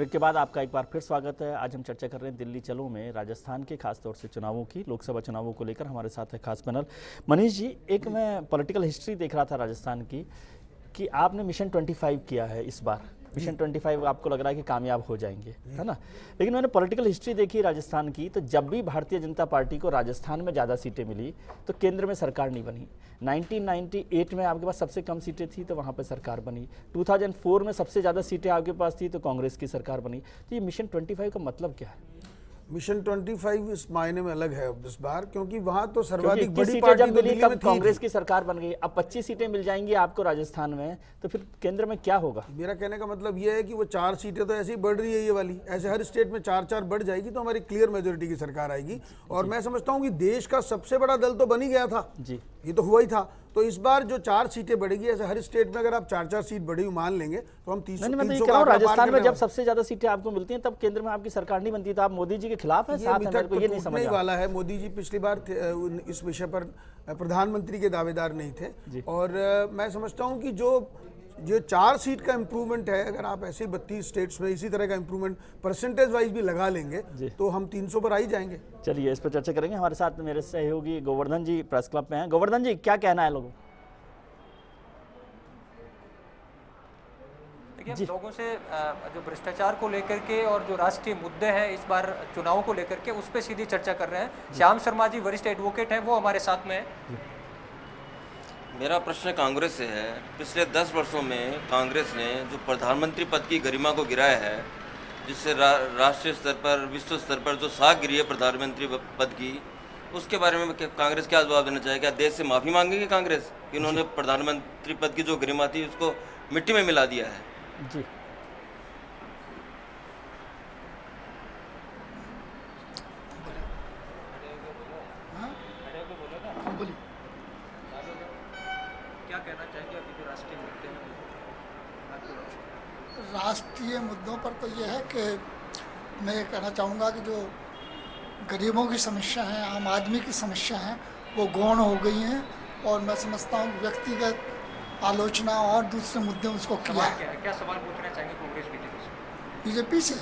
Break के बाद आपका एक बार फिर स्वागत है। आज हम चर्चा कर रहे हैं दिल्ली चलो में राजस्थान के खासतौर से चुनावों की, लोकसभा चुनावों को लेकर। हमारे साथ है खास पैनल। मनीष जी, एक मैं पॉलिटिकल हिस्ट्री देख रहा था राजस्थान की कि आपने मिशन 25 किया है इस बार। मिशन 25 आपको लग रहा है कि कामयाब हो जाएंगे, है ना? लेकिन मैंने पॉलिटिकल हिस्ट्री देखी राजस्थान की, तो जब भी भारतीय जनता पार्टी को राजस्थान में ज़्यादा सीटें मिली तो केंद्र में सरकार नहीं बनी। 1998 में आपके पास सबसे कम सीटें थी तो वहाँ पर सरकार बनी। 2004 में सबसे ज़्यादा सीटें आपके पास थी तो कांग्रेस की सरकार बनी। तो ये मिशन 25 का मतलब क्या है? मिशन 25 इस मायने में अलग है इस बार, क्योंकि वहां तो सर्वाधिक बड़ी बड़ी पार्टी पार्टी जब तो मिली दिल्ली तब में थी। कांग्रेस की सरकार बन गई। अब 25 सीटें मिल जाएंगी आपको राजस्थान में, तो फिर केंद्र में क्या होगा? मेरा कहने का मतलब ये है कि वो 4 सीटें तो ऐसे ही बढ़ रही है, ये वाली ऐसे हर स्टेट में 4-4 बढ़ जाएगी तो हमारी क्लियर मेजोरिटी की सरकार आएगी। और मैं समझता हूँ कि देश का सबसे बड़ा दल तो बन ही गया था जी, ये तो हुआ ही था। तो इस बार जो 4 सीटें बढ़ेगी, ऐसे हर स्टेट में अगर आप 4-4 सीट बढ़ी मान लेंगे तो हम 300 राजस्थान में जब सबसे ज्यादा सीटें आपको मिलती हैं तब केंद्र में आपकी सरकार नहीं बनती। तो आप मोदी जी के खिलाफ है, साथ है, मेरे को ये नहीं समझ वाला है। मोदी जी पिछली बार इस विषय पर प्रधानमंत्री के दावेदार नहीं थे। और मैं समझता हूं कि जो 4 सीट का इम्प्रूवमेंट है, अगर आप ऐसे 32 स्टेट्स में इसी तरह का इम्प्रूवमेंट परसेंटेज वाइज भी लगा लेंगे तो हम 300 पर आ ही जाएंगे। चलिए इस पर चर्चा करेंगे। हमारे साथ मेरे सहयोगी गोवर्धन जी प्रेस क्लब में हैं। गोवर्धन जी, क्या कहना है लोगों? देखिए, लोगों से जो भ्रष्टाचार को लेकर के और जो राष्ट्रीय मुद्दे हैं इस बार चुनावों को लेकर के, उस पर सीधी चर्चा कर रहे हैं। श्याम शर्मा जी वरिष्ठ एडवोकेट हैं, वो हमारे साथ में हैं। मेरा प्रश्न कांग्रेस से है। पिछले 10 वर्षों में कांग्रेस ने जो प्रधानमंत्री पद की गरिमा को गिराया है, जिससे राष्ट्रीय स्तर पर, विश्व स्तर पर जो साख गिरी है प्रधानमंत्री पद की, उसके बारे में कांग्रेस क्या जवाब देना चाहिए? क्या देश से माफ़ी मांगेगी कांग्रेस कि उन्होंने प्रधानमंत्री पद की जो गरिमा थी उसको मिट्टी में मिला दिया है? जी, क्या कहना चाहिए अभी जो राष्ट्रीय मुद्दे हैं? राष्ट्रीय मुद्दों पर तो ये है कि मैं ये कहना चाहूँगा कि जो गरीबों की समस्या है, आम आदमी की समस्या है, वो गौण हो गई हैं। और मैं समझता हूँ व्यक्तिगत आलोचना और दूसरे मुद्दे उसको किया है। क्या सवाल पूछना चाहेंगे कांग्रेस बीजेपी से?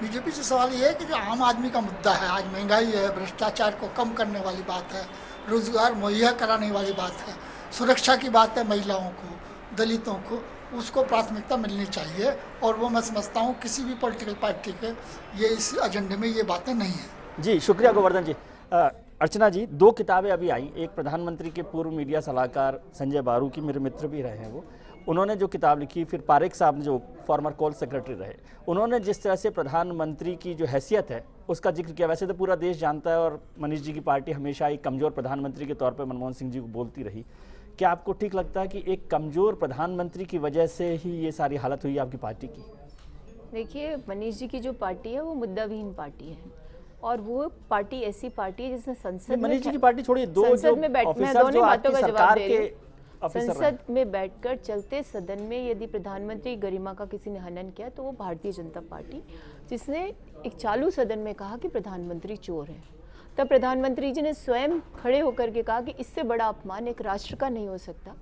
बीजेपी से सवाल ये है कि जो आम आदमी का मुद्दा है, आज महंगाई है, भ्रष्टाचार को कम करने वाली बात है, रोजगार मुहैया कराने वाली बात है, सुरक्षा की बात है, महिलाओं को, दलितों को, उसको प्राथमिकता मिलनी चाहिए। और वो मैं समझता हूँ किसी भी पॉलिटिकल पार्टी के ये इस एजेंडे में ये बातें नहीं हैं। जी, शुक्रिया गोवर्धन जी। अर्चना जी, 2 किताबें अभी आई। एक प्रधानमंत्री के पूर्व मीडिया सलाहकार संजय बारू की, मेरे मित्र भी रहे हैं वो, उन्होंने जो किताब लिखी। फिर पारेख साहब ने, जो फॉर्मर कोल सेक्रेटरी रहे, उन्होंने जिस तरह से प्रधानमंत्री की जो हैसियत है उसका जिक्र किया। वैसे तो पूरा देश जानता है और मनीष जी की पार्टी हमेशा एक कमज़ोर प्रधानमंत्री के तौर पर मनमोहन सिंह जी को बोलती रही। क्या आपको ठीक लगता है कि एक कमज़ोर प्रधानमंत्री की वजह से ही ये सारी हालत हुई आपकी पार्टी की? देखिए, मनीष जी की जो पार्टी है वो मुद्दाविहीन पार्टी है और वो पार्टी ऐसी पार्टी है जिसने संसद मनीष जी की पार्टी छोड़िए, संसद में बैठने, दोनों बातों का जवाब दे रही हूं। संसद में बैठकर चलते सदन में यदि प्रधानमंत्री गरिमा का किसी ने हनन किया तो वो भारतीय जनता पार्टी, जिसने एक चालू सदन में कहा कि प्रधानमंत्री चोर है। तब प्रधानमंत्री जी ने स्वयं खड़े होकर के कहा कि इससे बड़ा अपमान एक राष्ट्र का नहीं हो सकता,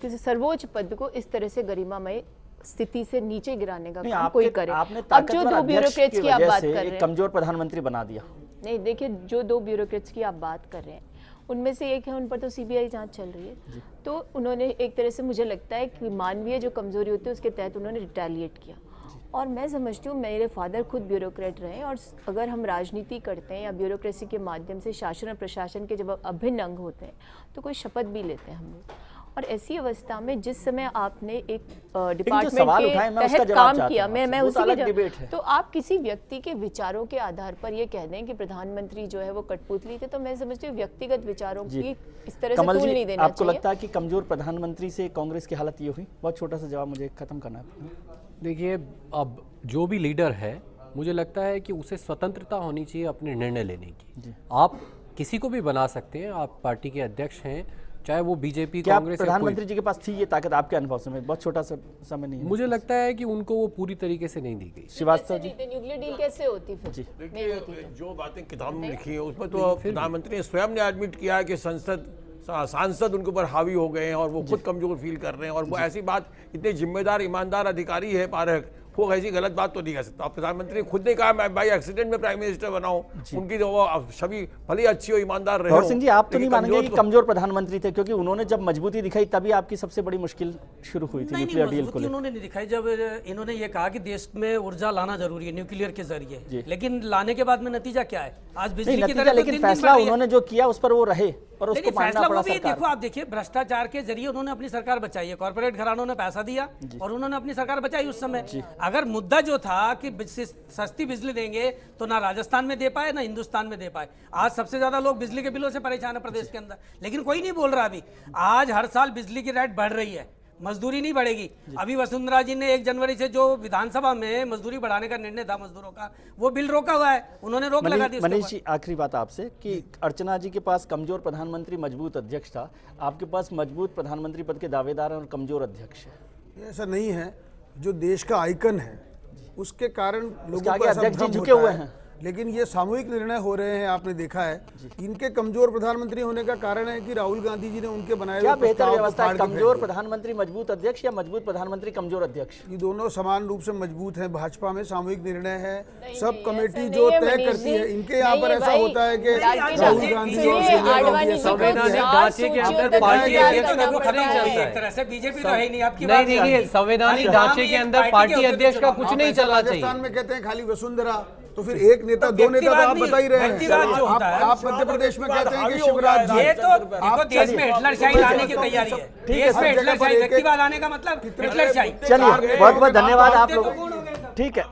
किसी सर्वोच्च पद को इस तरह से गरिमामय स्थिति से नीचे गिराने का काम कोई करे। अब जो 2 ब्यूरोक्रेट्स की आप बात कर रहे हैं, कमजोर प्रधानमंत्री बना दिया। नहीं, देखिए, जो 2 ब्यूरोक्रेट्स की आप बात कर रहे हैं उनमें से एक है, उन पर तो सीबीआई जांच चल रही है। तो उन्होंने एक तरह से, मुझे लगता है कि मानवीय जो कमजोरी होती है उसके तहत उन्होंने रिटेलिएट किया। और मैं समझती हूँ, मेरे फादर खुद ब्यूरोक्रेट रहे हैं और अगर हम राजनीति करते हैं या ब्यूरोक्रेसी के माध्यम से शासन और प्रशासन के जब अभिन्न अंग होते हैं तो कोई शपथ भी लेते हैं हम लोग। और ऐसी अवस्था में जिस समय आपने एक डिपार्टमेंट के तहत काम किया, मैं उसी तो आप किसी व्यक्ति के विचारों के आधार पर ये कह दें कि प्रधानमंत्री जो है वो कठपुतली थे, तो मैं समझती हूँ व्यक्तिगत विचारों की इस तरह से तूल नहीं देना चाहिए। आपको लगता है कि कमजोर प्रधानमंत्री से कांग्रेस की हालत ये हुई? बहुत छोटा सा जवाब मुझे खत्म करना है। देखिए, अब जो भी लीडर है, मुझे लगता है कि उसे स्वतंत्रता होनी चाहिए अपने निर्णय लेने की। आप किसी को भी बना सकते हैं, आप पार्टी के अध्यक्ष हैं, चाहे वो बीजेपी, कांग्रेस। प्रधानमंत्री जी के पास थी ये ताकत आपके अनुभव से? बहुत छोटा सा समय नहीं है। मुझे लगता है कि उनको वो पूरी तरीके से नहीं दी गई। श्रीवास्तव जी, न्यूक्लियर डील कैसे होती फिर? जी, देखिए, जो बातें किताब में लिखी है उसमें तो प्रधानमंत्री ने स्वयं ने एडमिट किया है कि सांसद उनके ऊपर हावी हो गए हैं और वो खुद कमजोर फील कर रहे हैं। और वो ऐसी बात, इतने जिम्मेदार ईमानदार अधिकारी है पारेख, वो ऐसी गलत बात तो नहीं कर सकता। प्रधानमंत्री खुद ने कहा मैं बाई एक्सीडेंट में प्राइम मिनिस्टर बनाऊं, उनकी तो वो छवि भली अच्छी हो, ईमानदार रहे। गौर सिंह जी, आप तो नहीं मानेंगे कि कमजोर प्रधानमंत्री थे, क्योंकि उन्होंने जब मजबूती दिखाई तभी आपकी सबसे बड़ी मुश्किल शुरू हुई थी न्यूक्लियर डील को मजबूती उन्होंने नहीं दिखाई। जब इन्होंने ये कहा कि देश में ऊर्जा लाना जरूरी है न्यूक्लियर के जरिए, लेकिन लाने के बाद में नतीजा क्या है? आज बिजली की नतीजा, दरें तो लेकिन दिन-दिन फैसला बढ़ रही है। उन्होंने जो किया उस पर वो रहे और उसको लेकिन मानना फैसला पड़ा वो भी सरकार देखो, आप देखिए भ्रष्टाचार के जरिए उन्होंने अपनी सरकार बचाई है, कॉर्पोरेट घरानों ने पैसा दिया और उन्होंने अपनी सरकार बचाई उस समय। अगर मुद्दा जो था कि सस्ती बिजली देंगे तो ना राजस्थान में दे पाए ना हिंदुस्तान में दे पाए। आज सबसे ज्यादा लोग बिजली के बिलों से परेशान है प्रदेश के अंदर, लेकिन कोई नहीं बोल रहा अभी। आज हर साल बिजली की रेट बढ़ रही है, मजदूरी नहीं बढ़ेगी। अभी वसुंधरा जी ने 1 जनवरी से जो विधानसभा में मजदूरी बढ़ाने का निर्णय था मजदूरों का, वो बिल रोका हुआ है, उन्होंने रोक लगा दी। मनीष जी, आखिरी बात आपसे कि अर्चना जी के पास कमजोर प्रधानमंत्री मजबूत अध्यक्ष था, आपके पास मजबूत प्रधानमंत्री पद के दावेदार हैं और कमजोर अध्यक्ष है। ऐसा नहीं है। जो देश का आइकन है उसके कारण लोगों को आगे ऐसा अध्यक्ष जी भ्रम झुके होता हुए है। हैं। लेकिन ये सामूहिक निर्णय हो रहे हैं, आपने देखा है। इनके कमजोर प्रधानमंत्री होने का कारण है कि राहुल गांधी जी ने उनके बनाए क्या हुए बेहतर प्रस्ताव को व्यवस्था है, फाड़ के फेंक कमजोर दिया। प्रधानमंत्री मजबूत अध्यक्ष या मजबूत प्रधानमंत्री कमजोर अध्यक्ष? ये दोनों समान रूप से मजबूत हैं। भाजपा में सामूहिक निर्णय है, सब नहीं, कमेटी ऐसा जो नहीं है तय मनीष करती जी। है। इनके यहाँ नहीं पर है ऐसा भाई, होता है कि राहुल राहुल गांधी सुनिए, और सोनिया गांधी आडवाणी जी ऐसा को करती है। ढांचे के अंदर पार्टी अध्यक्ष का कुछ नहीं चलता है। एक तरह से बीजेपी तो है नहीं आपकी नहीं बात देखिए, है। संवैधानिक खाली नाम ढांचे ही के एक अंदर पार्टी पार्टी के अध्यक्ष का होते कुछ तो नहीं ऐसा चलना राजस्थान चाहिए। में कहते हैं खाली वसुंधरा, तो फिर एक नेता दो नेता तो आप बता ही रहे हैं। व्यक्तिवाद जो होता है। आप मध्य प्रदेश में कहते हैं कि शिवराज जी, ये तो देखो देश में हिटलरशाही लाने की तैयारी है। देश में हिटलरशाही, व्यक्तिवाद आने का मतलब हिटलरशाही। चलिए, बहुत बहुत धन्यवाद आप तो लोग। ठीक है,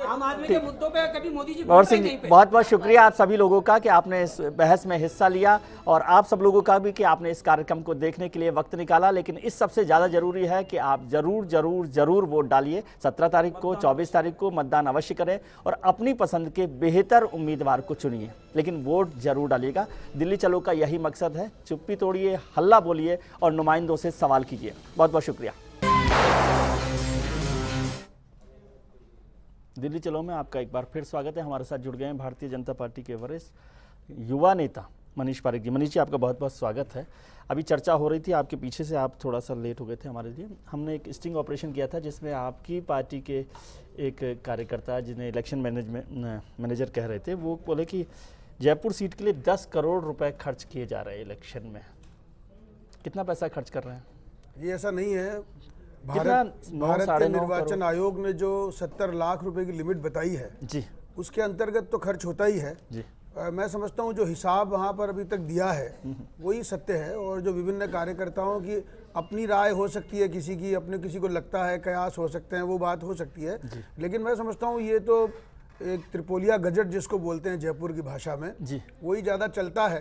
आम आदमी के मुद्दों पे कभी मोदी जी गौर बोलते ही सिंह जी, नहीं पे। बहुत बहुत शुक्रिया आप सभी लोगों का कि आपने इस बहस में हिस्सा लिया, और आप सब लोगों का भी कि आपने इस कार्यक्रम को देखने के लिए वक्त निकाला। लेकिन इस सबसे ज़्यादा जरूरी है कि आप जरूर जरूर जरूर वोट डालिए। 17 तारीख को, 24 तारीख को मतदान अवश्य करें और अपनी पसंद के बेहतर उम्मीदवार को चुनिए, लेकिन वोट जरूर डालिएगा। दिल्ली चलो का यही मकसद है। चुप्पी तोड़िए, हल्ला बोलिए और नुमाइंदों से सवाल कीजिए। बहुत बहुत शुक्रिया। दिल्ली चलो में आपका एक बार फिर स्वागत है। हमारे साथ जुड़ गए हैं भारतीय जनता पार्टी के वरिष्ठ युवा नेता मनीष पारिक जी। मनीष जी, आपका बहुत बहुत स्वागत है। अभी चर्चा हो रही थी आपके पीछे से, आप थोड़ा सा लेट हो गए थे हमारे लिए। हमने एक स्टिंग ऑपरेशन किया था जिसमें आपकी पार्टी के एक कार्यकर्ता, जिन्हें इलेक्शन मैनेजर कह रहे थे, वो बोले कि जयपुर सीट के लिए 10 करोड़ रुपए खर्च किए जा रहे हैं इलेक्शन में। कितना पैसा खर्च कर रहे हैं? ये ऐसा नहीं है। कितना? भारत के 9.5 निर्वाचन करोड़। आयोग ने जो 70 लाख रुपए की लिमिट बताई है, जी उसके अंतर्गत तो खर्च होता ही है। जी। मैं समझता हूँ जो हिसाब वहाँ पर अभी तक दिया है वही सत्य है, और जो विभिन्न कार्यकर्ताओं की अपनी राय हो सकती है, किसी की अपने किसी को लगता है कयास हो सकते हैं, वो बात हो सकती है। लेकिन मैं समझता हूँ ये तो एक त्रिपोलिया गजट जिसको बोलते हैं जयपुर की भाषा में, जी। वही ज़्यादा चलता है।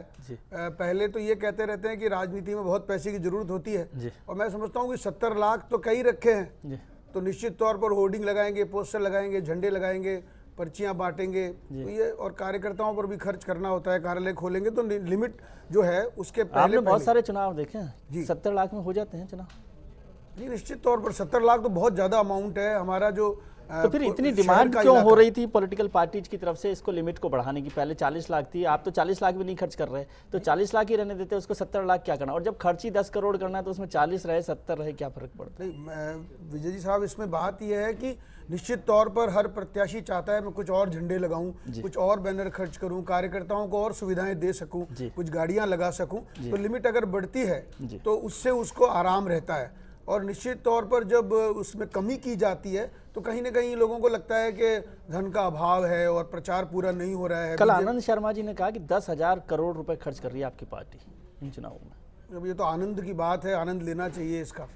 पहले तो ये कहते रहते हैं कि राजनीति में बहुत पैसे की जरूरत होती है, जी। और मैं समझता हूँ कि 70 लाख तो कई रखे हैं, जी। तो निश्चित तौर पर होर्डिंग लगाएंगे, पोस्टर लगाएंगे, झंडे लगाएंगे, पर्चियां बांटेंगे, तो ये और कार्यकर्ताओं पर भी खर्च करना होता है। कार्यालय खोलेंगे तो लिमिट जो है उसके आपने पहले बहुत सारे चुनाव देखे हैं, जी। 70 लाख में हो जाते हैं चुनाव। जी निश्चित तौर पर 70 लाख तो बहुत ज़्यादा अमाउंट है। हमारा जो तो फिर इतनी शहर डिमांड का क्यों हो इलाका- रही थी पॉलिटिकल पार्टीज की तरफ से इसको लिमिट को बढ़ाने की? पहले 40 लाख थी, आप तो 40 लाख भी नहीं खर्च कर रहे, तो 40 लाख ही रहने देते, उसको 70 लाख क्या करना? और जब खर्च ही 10 करोड़ करना है तो उसमें 40 रहे 70 रहे, क्या फर्क पड़ता है? नहीं, विजय जी साहब, इसमें बात यह है कि निश्चित तौर पर हर प्रत्याशी चाहता है मैं कुछ और झंडे लगाऊं, कुछ और बैनर खर्च करूं, कार्यकर्ताओं को और सुविधाएं दे सकूं, कुछ गाड़ियां लगा सकूं। तो लिमिट अगर बढ़ती है तो उससे उसको आराम रहता है, और निश्चित तौर पर जब उसमें कमी की जाती है तो कहीं ना कहीं लोगों को लगता है कि धन का अभाव है और प्रचार पूरा नहीं हो रहा है। कल आनंद शर्मा जी ने कहा कि 10,000 करोड़ रुपए खर्च कर रही है आपकी पार्टी इन चुनावों में। अब ये तो आनंद की बात है, आनंद लेना चाहिए इसका।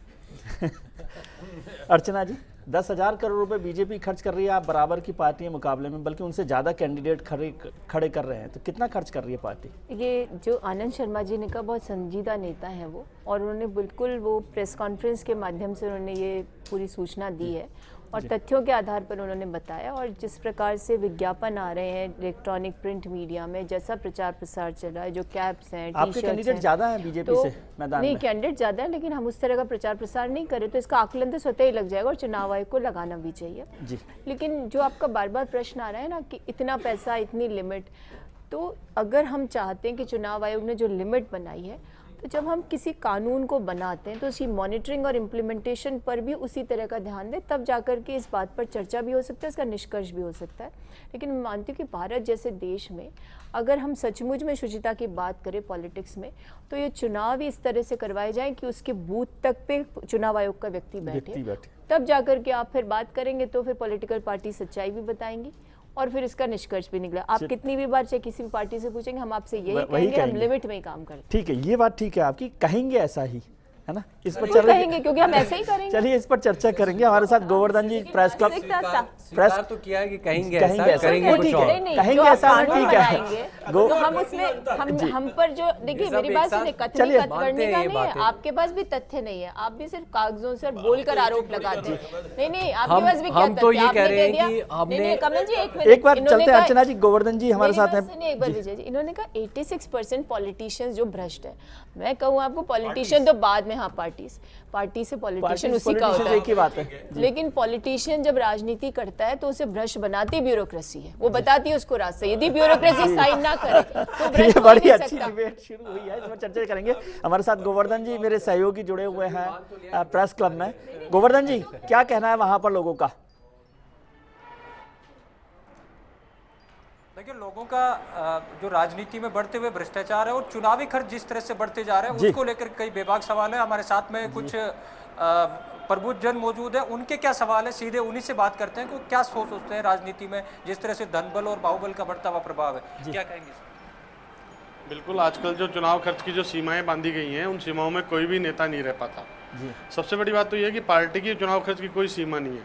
अर्चना जी, 10,000 करोड़ रुपए बीजेपी खर्च कर रही है, आप बराबर की पार्टी है मुकाबले में, बल्कि उनसे ज़्यादा कैंडिडेट खड़े कर रहे हैं, तो कितना खर्च कर रही है पार्टी? ये जो आनंद शर्मा जी ने कहा, बहुत संजीदा नेता हैं वो, और उन्होंने बिल्कुल वो प्रेस कॉन्फ्रेंस के माध्यम से उन्होंने ये पूरी सूचना दी है और तथ्यों के आधार पर उन्होंने बताया। और जिस प्रकार से विज्ञापन आ रहे हैं इलेक्ट्रॉनिक प्रिंट मीडिया में, जैसा प्रचार प्रसार चल रहा है, जो कैप्स हैं, आपके कैंडिडेट ज़्यादा हैं बीजेपी से मैदान नहीं, में? कैंडिडेट ज़्यादा है, लेकिन हम उस तरह का प्रचार प्रसार नहीं करें तो इसका आकलन तो स्वतः ही लग जाएगा, और चुनाव आयोग को लगाना भी चाहिए जी। लेकिन जो आपका बार बार प्रश्न आ रहा है ना कि इतना पैसा, इतनी लिमिट, तो अगर हम चाहते हैं कि चुनाव आयोग ने जो लिमिट बनाई है तो जब हम किसी कानून को बनाते हैं तो उसकी मॉनिटरिंग और इम्प्लीमेंटेशन पर भी उसी तरह का ध्यान दें, तब जाकर के इस बात पर चर्चा भी हो सकता है, इसका निष्कर्ष भी हो सकता है। लेकिन मैं मानती हूँ कि भारत जैसे देश में अगर हम सचमुच में शुचिता की बात करें पॉलिटिक्स में, तो ये चुनाव ही इस तरह से करवाए जाएं कि उसके बूथ तक पे चुनाव आयोग का व्यक्ति बैठे, तब जाकर के आप फिर बात करेंगे तो फिर पॉलिटिकल पार्टी सच्चाई भी बताएंगी और फिर इसका निष्कर्ष भी निकला। आप कितनी भी बार चाहे किसी भी पार्टी से पूछेंगे, हम आपसे यही कहेंगे, हम लिमिट में ही काम करते हैं। ठीक है, ये बात ठीक है आपकी, कहेंगे ऐसा ही, है ना? इस पर कहेंगे क्योंकि हम ऐसे ही करेंगे। चलिए इस पर चर्चा करेंगे। हमारे साथ गोवर्धन जी प्रेस क्लब प्रेस तो किया है कि कहेंगे ऐसा, करेंगे कुछ और। कहेंगे ऐसा, ठीक है। तो हम उसमें हम पर जो देखिए, मेरी बात सुनिए, कथनी करने का नहीं है, आपके पास भी तथ्य नहीं है, आप भी सिर्फ कागजों से बोलकर आरोप लगाते हैं। नहीं, आपके पास भी क्या हम तो तथ्य? ये कह रहे हैं आपने कि हमने नहीं, कमल जी एक मिनट, एक बार चलते हैं अर्चना जी, गोवर्धन जी हमारे साथ हैं। एक बार विजय जी, इन्होंने कहा 86% पॉलिटिशियंस जो भ्रष्ट है। मैं कहूँ आपको पॉलिटिशियन तो बाद में, हाँ पार्टी से पॉलिटिशियन उसी का होता एक ही बात है, है। लेकिन पॉलिटिशियन जब राजनीति करता है तो उसे भ्रष्ट बनाती ब्यूरोक्रेसी है, वो बताती है उसको रास्ता। यदि ब्यूरोक्रेसी साइन ना करे तो भ्रष्ट ये हो बड़ी नहीं अच्छी सकता। डिबेट शुरू हुई है, इसमें चर्चा करेंगे। हमारे साथ गोवर्धन जी मेरे सहयोगी जुड़े हुए हैं प्रेस क्लब में। गोवर्धन जी, क्या कहना है वहां पर लोगों का? देखिए, लोगों का जो राजनीति में बढ़ते हुए भ्रष्टाचार है और चुनावी खर्च जिस तरह से बढ़ते जा रहे हैं, उसको लेकर कई बेबाक सवाल है। हमारे साथ में कुछ प्रबुद्ध जन मौजूद है, उनके क्या सवाल है, सीधे उन्हीं से बात करते हैं कि वो क्या सोचते हैं राजनीति में जिस तरह से धनबल और बाहुबल का बढ़ता हुआ प्रभाव है, क्या कहेंगे? बिल्कुल, आजकल जो चुनाव खर्च की जो सीमाएं बांधी गई हैं, उन सीमाओं में कोई भी नेता नहीं रह पाता। सबसे बड़ी बात तो यह है कि पार्टी की चुनाव खर्च की कोई सीमा नहीं है।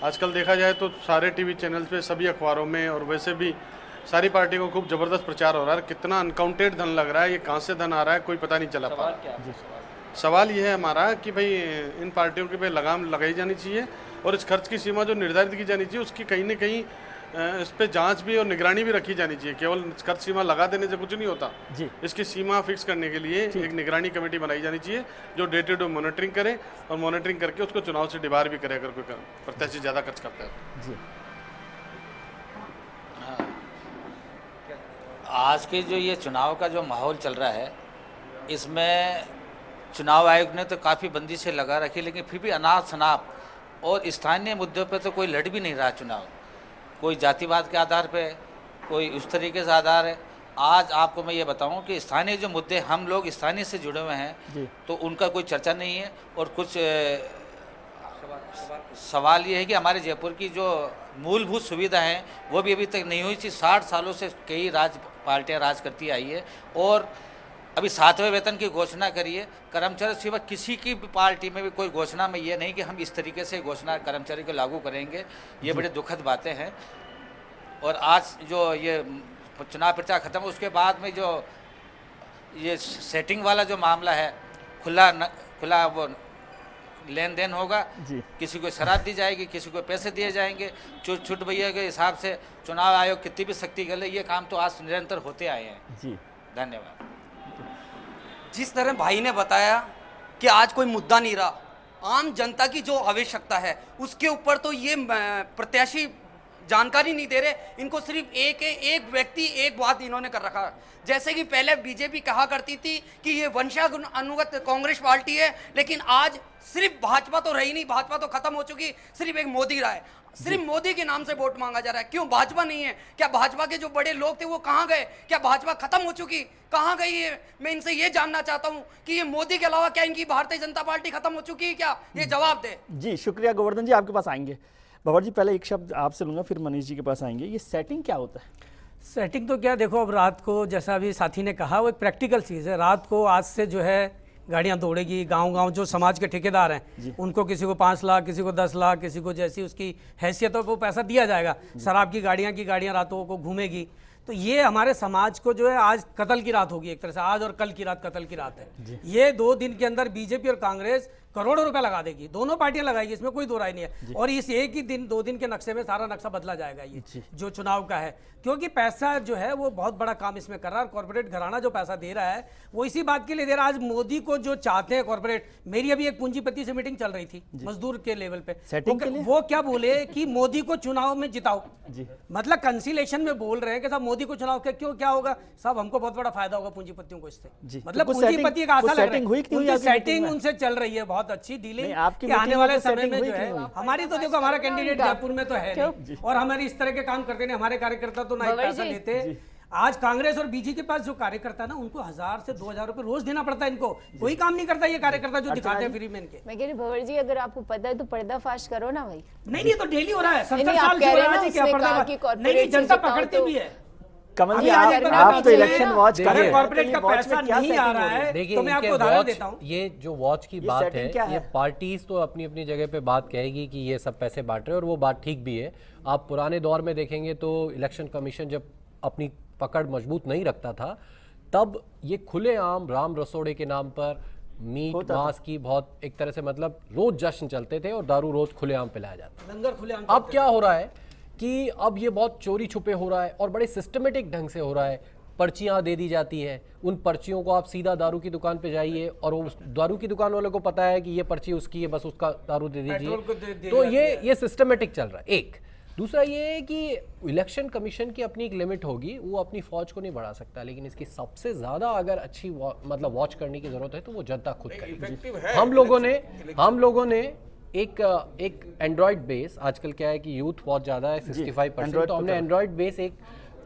आजकल देखा जाए तो सारे टीवी चैनल्स पे, सभी अखबारों में और वैसे भी सारी पार्टियों को खूब जबरदस्त प्रचार हो रहा है। कितना अनकाउंटेड धन लग रहा है, ये कहाँ से धन आ रहा है कोई पता नहीं चला पा रहा। सवाल ये है हमारा कि भाई इन पार्टियों के पे लगाम लगाई जानी चाहिए और इस खर्च की सीमा जो निर्धारित की जानी चाहिए उसकी कहीं न कहीं इस पे जांच भी और निगरानी भी रखी जानी चाहिए। केवल खर्च सीमा लगा देने से कुछ नहीं होता जी। इसकी सीमा फिक्स करने के लिए एक निगरानी कमेटी बनाई जानी चाहिए जो डे टू डे मॉनिटरिंग करे और मॉनिटरिंग करके उसको चुनाव से डिबार भी करे अगर कोई प्रत्याशी ज़्यादा खर्च करता है जी। आज के जो ये चुनाव का जो माहौल चल रहा है, इसमें चुनाव आयोग ने तो काफ़ी बंदिशें लगा रखी, लेकिन फिर भी अनाप शनाप और स्थानीय मुद्दों पे तो कोई लड़ भी नहीं रहा चुनाव। कोई जातिवाद के आधार पे, कोई उस तरीके से आधार है। आज आपको मैं ये बताऊं कि स्थानीय जो मुद्दे, हम लोग स्थानीय से जुड़े हुए हैं तो उनका कोई चर्चा नहीं है। और कुछ सवाल ये है कि हमारे जयपुर की जो मूलभूत सुविधा है वो भी अभी तक नहीं हुई थी। 60 सालों से कई पार्टियां राज करती आई है और अभी 7वें वेतन की घोषणा करिए। कर्मचारी सिवा किसी की भी पार्टी में भी कोई घोषणा में ये नहीं कि हम इस तरीके से घोषणा कर्मचारी को लागू करेंगे। ये बड़े दुखद बातें हैं। और आज जो ये चुनाव प्रचार खत्म, उसके बाद में जो ये सेटिंग वाला जो मामला है, खुला वो लेन देन होगा, किसी को शराब दी जाएगी, किसी को पैसे दिए जाएंगे, छुट भैया के हिसाब से चुनाव आयोग कितनी भी सख्ती कर ले, ये काम तो आज निरंतर होते आए हैं जी। धन्यवाद। जिस तरह भाई ने बताया कि आज कोई मुद्दा नहीं रहा, आम जनता की जो आवश्यकता है उसके ऊपर तो ये प्रत्याशी जानकारी नहीं दे रहे। इनको सिर्फ एक व्यक्ति एक बात इन्होंने कर रखा। जैसे कि पहले बीजेपी कहा करती थी कि ये वंशानुगत कांग्रेस पार्टी है, लेकिन आज सिर्फ भाजपा तो रही नहीं, भाजपा तो खत्म हो चुकी, सिर्फ एक मोदी रहा है। सिर्फ मोदी के नाम से वोट मांगा जा रहा है। क्यों भाजपा नहीं है? क्या भाजपा के जो बड़े लोग थे वो कहाँ गए? क्या भाजपा खत्म हो चुकी? कहाँ गई है? मैं इनसे ये जानना चाहता हूँ कि ये मोदी के अलावा क्या इनकी भारतीय जनता पार्टी खत्म हो चुकी है क्या? ये जवाब दे। जी शुक्रिया गोवर्धन जी, आपके पास आएंगे। बाबर जी, पहले एक शब्द आपसे लूंगा, फिर मनीष जी के पास आएंगे। ये सेटिंग क्या होता है? सेटिंग तो क्या, देखो अब रात को जैसा अभी साथी ने कहा, वो एक प्रैक्टिकल चीज़ है। रात को आज से जो है गाड़ियाँ दौड़ेगी, गांव-गांव जो समाज के ठेकेदार हैं उनको किसी को 5 लाख, किसी को 10 लाख, किसी को जैसी उसकी हैसियत हो वो पैसा दिया जाएगा। शराब की गाड़ियाँ रातों को घूमेगी। तो ये हमारे समाज को जो है आज कत्ल की रात होगी, एक तरह से आज और कल की रात कत्ल की रात है। ये 2 दिन के अंदर बीजेपी और कांग्रेस करोड़ों रुपए लगा देगी, दोनों पार्टियां लगाएगी, इसमें कोई दो राय नहीं है। और इस एक ही दिन 2 दिन के नक्शे में सारा नक्शा बदला जाएगा ये जो चुनाव का है, क्योंकि पैसा जो है वो बहुत बड़ा काम इसमें कर रहा है। कॉर्पोरेट घराना जो पैसा दे रहा है वो इसी बात के लिए दे रहा है। आज मोदी को जो चाहते हैं कॉर्पोरेट, मेरी अभी एक पूंजीपति से मीटिंग चल रही थी मजदूर के लेवल पे, वो क्या बोले कि मोदी को चुनाव में जिताओ, मतलब कंसिलेशन में बोल रहे हैं कि साहब मोदी को चुनाव के क्यों क्या होगा साहब, हमको बहुत बड़ा फायदा होगा पूंजीपतियों को इससे। मतलब पूंजीपति का आशा लग रहा है, सेटिंग उनसे चल रही है, बहुत अच्छी डीलिंग कि आने वाले समय में जो है हमारी तो देखो हमारा कैंडिडेट जयपुर में तो है नहीं, और हमारी इस तरह के काम करते नहीं, हमारे कार्यकर्ता तो ना पैसा लेते। आज कांग्रेस और बीजेपी के पास जो कार्यकर्ता है ना, उनको 1000 से 2000 रुपए रोज देना पड़ता है, इनको कोई काम नहीं करता ये कार्यकर्ता जो दिखाते हैं फ्री में इनके। मैं कह रही भंवर जी, अगर आपको पता है तो पर्दाफाश करो ना भाई। नहीं तो डेली हो रहा है, 70 नहीं, साल आप कह रहे हैं ना, क्या उसने पर्दा, कहा कि नहीं corporate जनता से जिताओ पकड़ती तो- भी है। कमल जी, अभी आप तो इलेक्शन वॉच कर रहे हैं, कॉर्पोरेट का वॉच में पैसा क्या नहीं आ setting रहा हो रही है, देखिए तो मैं आपको इनके उदाहरण वॉच, देता हूँ। ये जो वॉच की बात है, setting क्या ये है? पार्टीज तो अपनी अपनी जगह पे बात कहेगी कि ये सब पैसे बांट रहे हैं, और वो बात ठीक भी है। आप पुराने दौर में देखेंगे तो इलेक्शन कमीशन जब अपनी पकड़ मजबूत नहीं रखता था, तब ये खुलेआम राम रसोड़े के नाम पर मीट मांस की बहुत एक तरह से मतलब रोज जश्न चलते थे, और दारू रोज खुलेआम पिलाया जाता लंगर खुलेआम। अब क्या हो रहा है कि अब ये बहुत चोरी छुपे हो रहा है, और बड़े सिस्टमेटिक ढंग से हो रहा है। पर्चियां दे दी जाती है, उन पर्चियों को आप सीधा दारू की दुकान पे जाइए, और उस दारू की दुकान वाले को पता है कि ये पर्ची उसकी है, बस उसका दारू दे दीजिए। तो ये सिस्टमेटिक चल रहा है। एक दूसरा ये है कि इलेक्शन कमीशन की अपनी एक लिमिट होगी, वो अपनी फौज को नहीं बढ़ा सकता, लेकिन इसकी सबसे ज्यादा अगर अच्छी मतलब वॉच करने की जरूरत है तो वो जनता खुद करेगी। हम लोगों ने एक एंड्रॉइड बेस, आजकल क्या है कि यूथ बहुत ज्यादा है 65%, तो हमने एंड्रॉइड बेस एक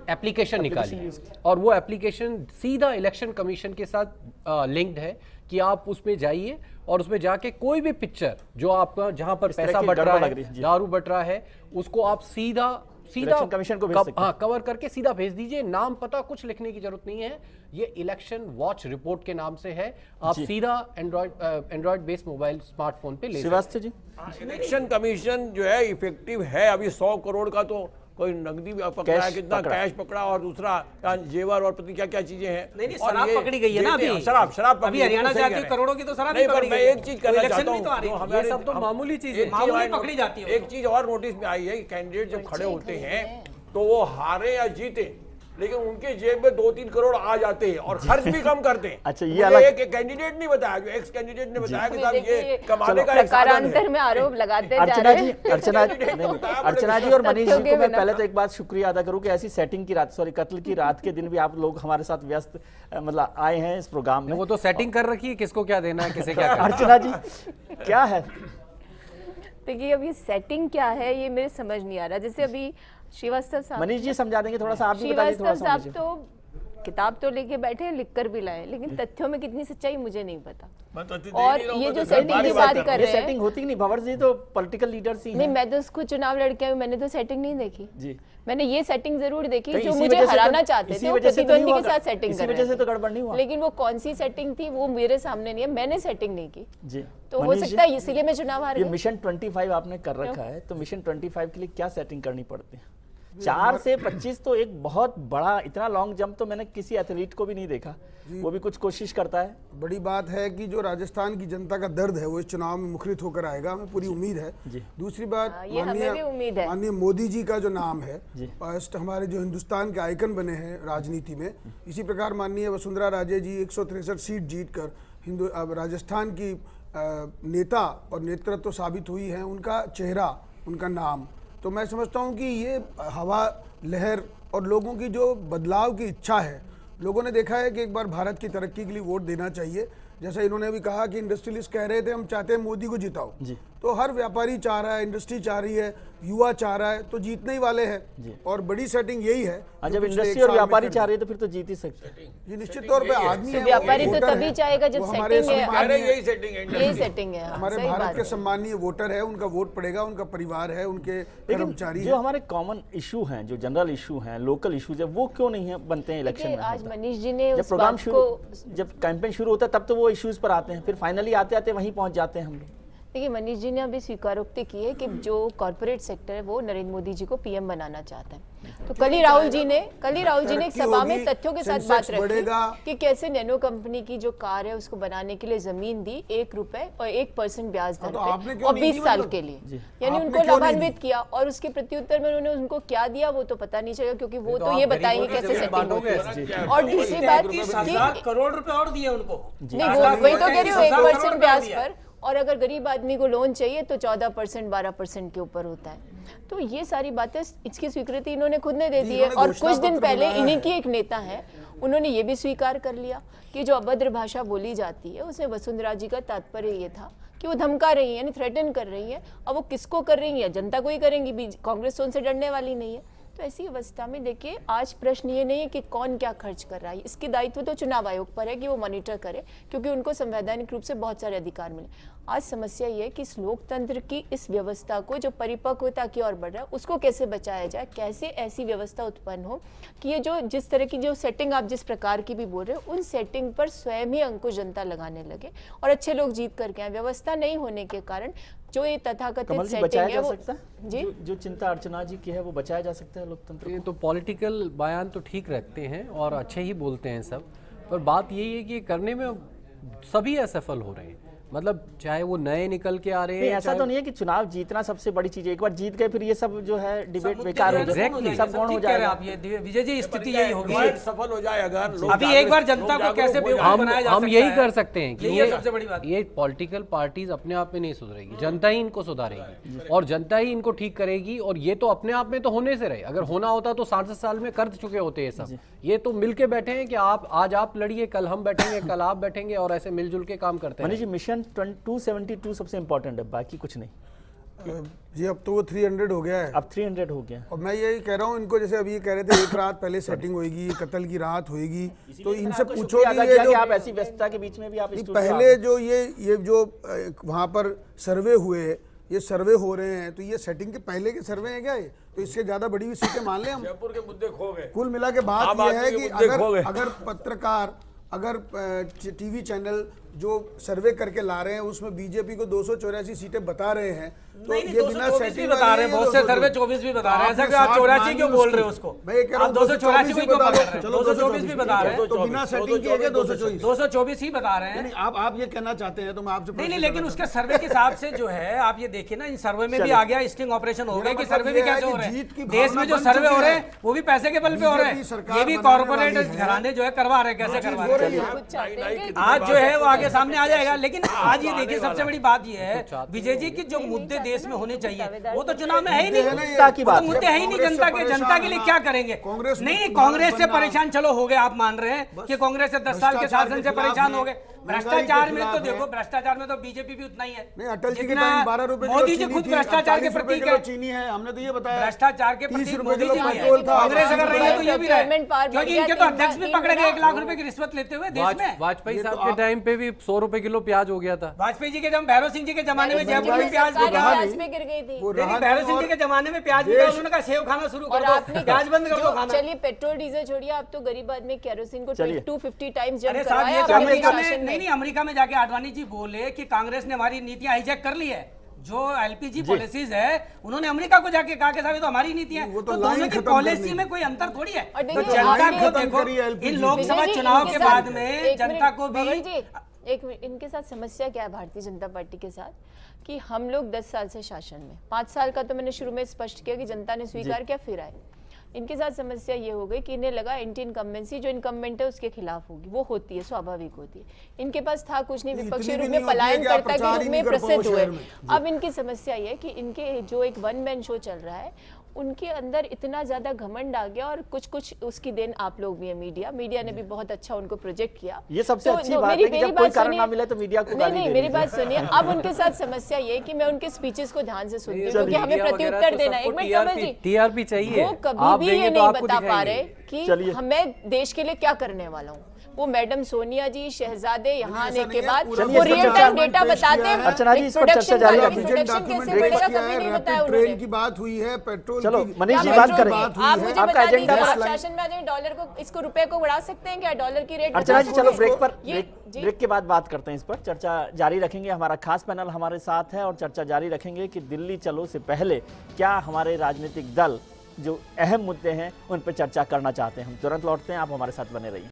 एप्लीकेशन निकाली है, और वो एप्लीकेशन सीधा इलेक्शन कमीशन के साथ लिंक्ड है कि आप उसमें जाइए, और उसमें जाके कोई भी पिक्चर जो आपका जहां पर पैसा बट रहा है, दारू बट रहा है, उसको आप सीधा कमीशन को भेज सकते हैं। कवर करके सीधा भेज दीजिए। नाम पता कुछ लिखने की जरूरत नहीं है, ये इलेक्शन वॉच रिपोर्ट के नाम से है। आप सीधा एंड्रॉइड बेस्ड मोबाइल स्मार्टफोन पे ले श्रीवास्तव जी, इलेक्शन कमीशन जो है इफेक्टिव है। अभी 100 करोड़ का तो कोई नकदी भी पकड़ा है, कितना कैश पकड़ा, और दूसरा जेवर और पता क्या क्या चीजें हैं। नहीं शराब पकड़ी गई है ना अभी, शराब अभी हरियाणा जाती है, करोड़ों की तो शराब नहीं, पकड़ी पर मैं गई है। एक चीज करना चाहता हूँ, ये सब तो मामूली चीज है, मामूली पकड़ी जाती है। एक चीज और नोटिस में आई है कि कैंडिडेट जब खड़े होते हैं तो वो हारे या जीते, लेकिन उनके जेब में 2-3 करोड़ आ जाते हैं और खर्च भी कम करते हैं। अच्छा, ये अलग एक कैंडिडेट नहीं बताया, जो एक्स कैंडिडेट ने बताया कि साहब ये कमाने का एक साधन प्रकारांतर है। में आरोप लगाते जा अर्चना रहे जी, हैं। अर्चना जी और मनीष जी को मैं बिना। पहले तो एक बात शुक्रिया अदा करूं कि ऐसी सेटिंग की रात, सॉरी कत्ल की रात के दिन भी आप लोग हमारे साथ व्यस्त मतलब आए हैं इस प्रोग्राम में। वो तो सेटिंग कर रखी है, किसको क्या देना है, किसे क्या करना है। अर्चना जी क्या है? देखिए अब ये सेटिंग क्या है ये मेरे समझ नहीं आ रहा। जैसे अभी श्रीवास्तव साहब, मनीष जी समझा देंगे थोड़ा सा, आप भी बताइए थोड़ा श्रीवास्तव सा। साहब तो किताब तो लेके बैठे हैं, लिख कर भी लाए, लेकिन तथ्यों में कितनी सच्चाई मुझे नहीं पता। और ये जो सेटिंग की बात कर ये रहे हैं, सेटिंग होती नहीं, भंवर जी तो पॉलिटिकल लीडर्स ही नहीं हैं। मैं तो उसको चुनाव लड़के हुए, मैंने तो सेटिंग नहीं देखी जी, मैंने ये सेटिंग जरूर देखी कहीं जो इसी मुझे वजह से तो- हराना चाहते इसी थे, वो वजह से तो प्रतिद्वंदी नहीं के हुआ, साथ सेटिंग इसी कर वजह से रहे तो थे। गड़बड़ नहीं हुआ। लेकिन वो कौन सी सेटिंग थी वो मेरे सामने नहीं है, मैंने सेटिंग नहीं की, जी, तो हो मनीष जी, सकता है इसीलिए मैं चुनाव हार ये गई। मिशन 25 आपने कर रखा है, तो मिशन 25 के लिए क्या सेटिंग करनी पड़ती है? 4 से 25 तो एक बहुत बड़ा, इतना लॉन्ग जंप तो मैंने किसी एथलीट को भी नहीं देखा, वो भी कुछ कोशिश करता है। बड़ी बात है कि जो राजस्थान की जनता का दर्द है वो इस चुनाव में मुखरित होकर आएगा, हमें पूरी उम्मीद है। दूसरी बात, ये हमें भी उम्मीद है। माननीय मोदी जी का जो नाम है, फर्स्ट हमारे जो हिंदुस्तान के आइकन बने हैं राजनीति में, इसी प्रकार माननीय वसुंधरा राजे जी 163 सीट जीतकर अब राजस्थान की नेता और नेतृत्व साबित हुई है, उनका चेहरा, उनका नाम। तो मैं समझता हूँ कि ये हवा लहर और लोगों की जो बदलाव की इच्छा है, लोगों ने देखा है कि एक बार भारत की तरक्की के लिए वोट देना चाहिए। जैसा इन्होंने भी कहा कि इंडस्ट्रियलिस्ट कह रहे थे हम चाहते हैं मोदी को जिताओ, तो हर व्यापारी चाह रहा है, इंडस्ट्री चाह रही है, युवा चाह रहा है, तो जीतने ही वाले हैं। और बड़ी सेटिंग यही है। जब इंडस्ट्री और व्यापारी चाह रही है तो फिर तो जीत ही सकते हैं। ये निश्चित तौर पे आदमी है, व्यापारी तो वोटर तभी है, चाहेगा जब वो हमारे सेटिंग है। सम्मानीय- यही सेटिंग है, यही सेटिंग है, हमारे सही भारत बात के है। सम्मानीय वोटर है, उनका वोट पड़ेगा, उनका परिवार है, उनके कर्मचारी जो है। हमारे कॉमन इशू हैं, जो जनरल इशू हैं, लोकल इश्यूज है, वो क्यों नहीं है बनते हैं इलेक्शन में? आज मनीष जी ने जब उस प्रोग्राम बात शुरू, को, जब कैंपेन शुरू होता है तब तो वो इश्यूज पर आते हैं, फिर फाइनली आते आते वहीं पहुंच जाते हैं हम लोग। देखिए, मनीष जी ने अभी स्वीकारोक्ति की है कि जो कॉर्पोरेट सेक्टर है वो नरेंद्र मोदी जी को पीएम बनाना चाहता है। तो कल ही राहुल जी ने एक सभा में तथ्यों के साथ बात रखी कि कैसे नैनो कंपनी की जो कार है उसको बनाने के लिए जमीन दी 1 रुपए और 1% ब्याज दर पे और 20 साल के लिए, यानी उनको लाभान्वित किया। और उसके प्रत्युत्तर में उन्होंने उनको क्या दिया वो तो पता नहीं चलेगा, क्योंकि वो तो ये बताएंगे कैसे सेटिंग होगी। और दूसरी बात 30,000 करोड़ रुपए और दिए उनको, नहीं वही तो कह रही हूँ, 1% ब्याज पर। और अगर गरीब आदमी को लोन चाहिए तो 14% 12% के ऊपर होता है। तो ये सारी बातें, इसकी स्वीकृति इन्होंने खुद ने दे दी है। और कुछ दिन पहले इन्हीं की एक नेता है, उन्होंने ये भी स्वीकार कर लिया कि जो अभद्र भाषा बोली जाती है उसमें वसुंधरा जी का तात्पर्य ये था कि वो धमका रही है, यानी थ्रेटन कर रही है। अब वो किसको कर रही है? जनता को ही करेंगी, कांग्रेस तो उनसे डरने वाली नहीं है। तो ऐसी अवस्था में देखिए, आज प्रश्न ये नहीं है कि कौन क्या खर्च कर रहा है, इसकी दायित्व तो चुनाव आयोग पर है कि वो मॉनिटर करे, क्योंकि उनको संवैधानिक रूप से बहुत सारे अधिकार मिले। आज समस्या ये है कि इस लोकतंत्र की इस व्यवस्था को जो परिपक्वता की ओर बढ़ रहा है उसको कैसे बचाया जाए, कैसे ऐसी व्यवस्था उत्पन्न हो कि ये जो जिस तरह की जो सेटिंग आप जिस प्रकार की भी बोल रहे हो, उन सेटिंग पर स्वयं ही अंकुश जनता लगाने लगे और अच्छे लोग जीत करके आए। व्यवस्था नहीं होने के कारण जो ये तथाकथित सेटिंग है वो जी जो चिंता अर्चना जी की है वो बचाया जा सकता है लोकतंत्र ये तो पॉलिटिकल बयान तो ठीक रखते हैं और अच्छे ही बोलते हैं सब, पर बात यही है कि करने में सभी असफल हो रहे हैं। मतलब चाहे वो नए निकल के आ रहे हैं, ऐसा तो नहीं है कि चुनाव जीतना सबसे बड़ी चीज है, एक बार जीत गए फिर ये सब जो है डिबेट बेकार हो जाएगा, सब गौण हो जाएगा। आप ये विजय जी स्थिति यही होगी, सफल हो जाए अगर अभी एक बार जनता को कैसे बेवकूफ बनाया जा सकता है, हम यही कर सकते हैं कि ये सबसे बड़ी बात। ये पॉलिटिकल पार्टीज अपने आप में नहीं सुधरेगी, जनता ही इनको सुधारेगी और जनता ही इनको ठीक करेगी। और ये तो अपने आप में तो होने से रहे, अगर होना होता तो 60 साल में कर चुके होते ये सब। ये तो मिलके बैठे हैं कि आज आप लड़िए, कल हम बैठेंगे, कल आप बैठेंगे और ऐसे मिलजुल के काम करते हैं। मनीष जी, मिशन 272 सबसे इंपॉर्टेंट है, बाकी कुछ नहीं जी। अब तो वो 300 हो गया है, अब 300 हो गया। और मैं यही कह रहा हूँ इनको, जैसे अभी ये कह रहे थे एक रात पहले सेटिंग होगी, कत्ल की रात होएगी, तो इनसे पूछो कि आप ऐसी व्यस्तता के बीच में भी आप पहले जो ये जो वहाँ पर सर्वे हुए, ये सर्वे हो रहे हैं, तो ये सेटिंग के पहले के सर्वे हैं क्या ये? तो इससे ज्यादा बड़ी भी सीटें मान लें हम। जयपुर के मुद्दे खो गए। कुल मिला के बात ये है कि अगर पत्रकार, अगर टीवी चैनल जो सर्वे करके ला रहे हैं उसमें बीजेपी को 284 सीटें बता रहे हैं, तो ये बिना सेटिंग बता रहे हैं, बहुत से सर्वे 24 भी बता रहे हैं। ऐसा कि आप 84 क्यों बोल रहे हो उसको? मैं ये कह रहा हूं 284 को क्यों बता रहे हैं? 224 भी बता रहे हैं, तो बिना सेटिंग किए गए 224 ही बता रहे हैं। आप ये कहना चाहते हैं तो मैं आपसे नहीं, लेकिन उसके सर्वे के हिसाब से जो है, आप ये देखिए ना, इन सर्वे में भी आ गया, स्टिंग ऑपरेशन हो गया कि सर्वे भी कैसे हो रहे हैं। देश में जो सर्वे हो रहे हैं वो भी पैसे के बल पे हो रहे हैं, ये भी कॉर्पोरेट घराने जो है करवा रहे हैं, कैसे करवा रहे हैं। आज जो है वो आगे सामने आ जाएगा। लेकिन आज ये देखिए, सबसे बड़ी बात ये है विजय जी की जो मुद्दे देश में होने चाहिए वो तो चुनाव में है ही नहीं, वो मुद्दे है ही नहीं। जनता के लिए क्या करेंगे? नहीं, कांग्रेस से परेशान चलो हो गए, आप मान रहे हैं कि कांग्रेस से 10 साल के शासन से परेशान हो गए। भ्रष्टाचार में तो देखो, भ्रष्टाचार में तो बीजेपी भी उतना ही है। नहीं, अटल जी के टाइम 12 रुपए मोदी जी खुद भ्रष्टाचार के प्रतीक है, चीनी है, हमने तो ये बताया। भ्रष्टाचार के प्रतीक मोदी जी है, कांग्रेस अगर रही है तो ये भी रहे, क्योंकि इनके तो अध्यक्ष भी पकड़े गए 1 लाख रुपए की रिश्वत लेते हुए देश में। वाजपेयी साहब के टाइम पे भी 100 रुपए किलो प्याज हो गया था। वाजपेयी जी के जब भैरव सिंह जी के जमाने में जयपुर में प्याज गिर गई थी, भैरव सिंह जी के जमाने में प्याज बिका, उन्होंने कहा सेव खाना शुरू कर दो, प्याज बंद कर दो खाना। चलिए, पेट्रोल डीजल छोड़िए, आप तो गरीब आदमी केरोसिन को 250 टाइम्स जब नहीं, अमेरिका में जाके आडवाणी जी बोले कि कांग्रेस ने हमारी नीतियां हाईजैक कर ली है। जो एलपीजी पॉलिसीज है उन्होंने अमेरिका को जाके कहा कि साहब ये तो हमारी नीति है, तो दोनों की पॉलिसी में कोई अंतर थोड़ी है। तो जनता को देखो, इन लोकसभा चुनाव के बाद में जनता को भी इनके साथ समस्या क्या है भारतीय जनता पार्टी के साथ, कि हम लोग 10 साल से शासन में, 5 साल का तो मैंने शुरू में स्पष्ट किया कि जनता ने स्वीकार किया, फिर आए। इनके साथ समस्या ये हो गई कि इन्हें लगा एंटी इनकम्बेंसी जो इनकम्बेंट है उसके खिलाफ होगी, वो होती है, स्वाभाविक होती है। इनके पास था कुछ नहीं, विपक्षी रूप में पलायनकर्ता के रूप में प्रसिद्ध हुए। अब इनकी समस्या ये कि इनके जो एक 1 मैन शो चल रहा है उनके अंदर इतना ज्यादा घमंड आ गया, और कुछ उसकी देन आप लोग भी है, मीडिया ने भी बहुत अच्छा उनको प्रोजेक्ट किया। ये सबसे अच्छी बात है कि जब कोई कारण ना मिले तो मीडिया को गाली नहीं, मेरी बात सुनिए। अब उनके साथ समस्या ये कि मैं उनके स्पीचेस को ध्यान से सुनती हूँ क्योंकि हमें प्रत्युत्तर देना है। एक मिनट कमल जी, टीआरपी चाहिए, वो कभी भी ये नहीं बता पा रहे कि मैं देश के लिए क्या करने वाला हूँ। वो मैडम सोनिया जी शहजादे यहाँ ऐसा आने के नहीं है, बाद पूरा वो रियल चर्चा टाइम में डेटा पेश बताते किया हैं। है। अर्चना जी, इस पर चर्चा जारी रखें। इंट्रोडक्शन कैसे बढ़ेगा कभी नहीं बताया ट्रेन उन्होंने। की बात हुई है, पेट्रोल चलो, की मनीष जी आप बात जो- करेंगे। आप मुझे आपका बता दीजिए, एजेंडा आप पर- शासन में आ जाए, डॉलर को इसको रुपए को बढ़ा सकते हैं क्या? डॉलर की रेट अर्चना जी चलो ब्रेक पर ये जी ब्रेक के बाद बात करते हैं इस पर, चर्चा जारी रखेंगे। हमारा खास पैनल हमारे साथ है और चर्चा जारी रखेंगे कि दिल्ली चलो से पहले क्या हमारे राजनीतिक दल जो अहम मुद्दे हैं उन पर चर्चा करना चाहते हैं। हम तुरंत लौटते हैं, आप हमारे साथ बने रहिए।